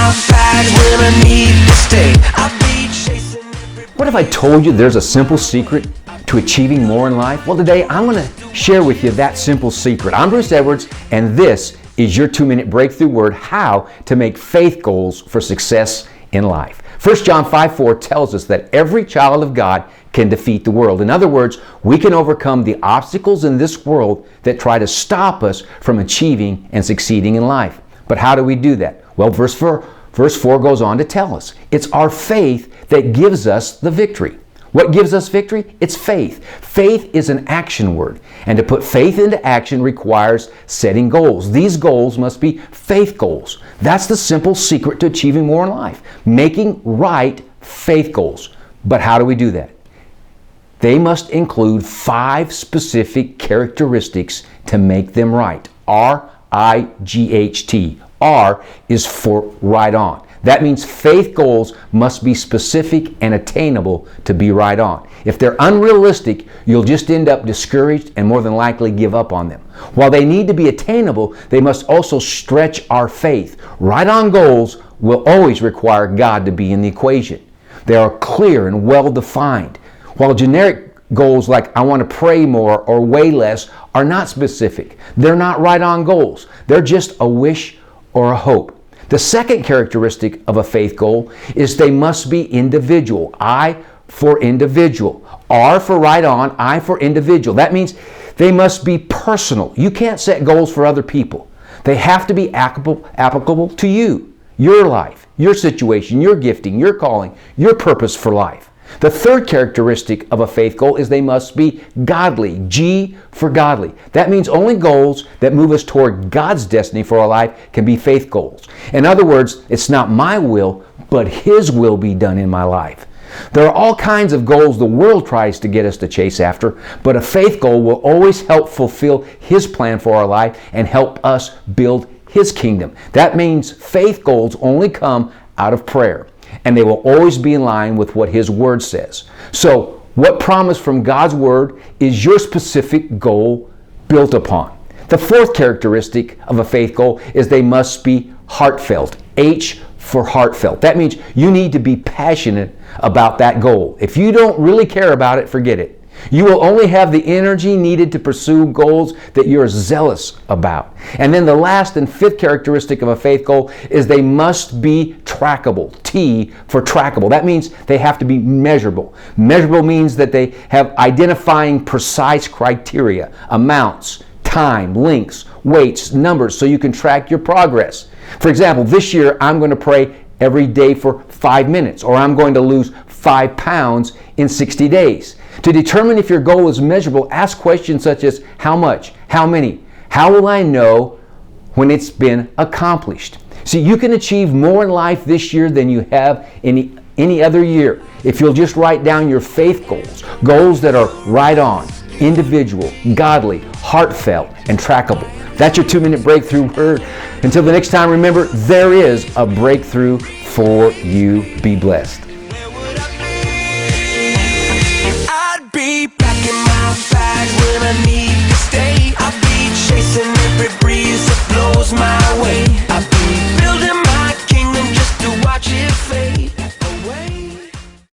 I'm bad when I need to stay. I'll be chasing every... What if I told you there's a simple secret to achieving more in life? Well, today I'm going to share with you that simple secret. I'm Bruce Edwards, and this is your 2-minute breakthrough word, how to make faith goals for success in life. 1 John 5:4 tells us that every child of God can defeat the world. In other words, we can overcome the obstacles in this world that try to stop us from achieving and succeeding in life. But how do we do that? Well, verse 4 goes on to tell us. It's our faith that gives us the victory. What gives us victory? It's faith. Faith is an action word. And to put faith into action requires setting goals. These goals must be faith goals. That's the simple secret to achieving more in life. Making right faith goals. But how do we do that? They must include 5 specific characteristics to make them right. R-I-G-H-T. R is for right on. That means faith goals must be specific and attainable to be right on. If they're unrealistic, you'll just end up discouraged and more than likely give up on them. While they need to be attainable, they must also stretch our faith. Right on goals will always require God to be in the equation. They are clear and well defined. While generic goals like I want to pray more or weigh less are not specific. They're not right on goals. They're just a wish or a hope. The second characteristic of a faith goal is they must be individual. I for individual. R for right on, I for individual. That means they must be personal. You can't set goals for other people. They have to be applicable to you, your life, your situation, your gifting, your calling, your purpose for life. The third characteristic of a faith goal is they must be godly. G for godly. That means only goals that move us toward God's destiny for our life can be faith goals. In other words, it's not my will, but His will be done in my life. There are all kinds of goals the world tries to get us to chase after, but a faith goal will always help fulfill His plan for our life and help us build His kingdom. That means faith goals only come out of prayer, and they will always be in line with what His Word says. So, what promise from God's Word is your specific goal built upon? The fourth characteristic of a faith goal is they must be heartfelt. H for heartfelt. That means you need to be passionate about that goal. If you don't really care about it, forget it. You will only have the energy needed to pursue goals that you're zealous about. And then the last and fifth characteristic of a faith goal is they must be trackable. T for trackable. That means they have to be measurable. Measurable means that they have identifying precise criteria, amounts, time, lengths, weights, numbers, so you can track your progress. For example, this year I'm going to pray every day for 5 minutes, or I'm going to lose 5 pounds in 60 days. To determine if your goal is measurable, ask questions such as how much, how many, how will I know when it's been accomplished? See, you can achieve more in life this year than you have any other year if you'll just write down your faith goals, goals that are right on, individual, godly, heartfelt, and trackable. That's your 2-minute breakthrough word. Until the next time, remember, there is a breakthrough for you. Be blessed.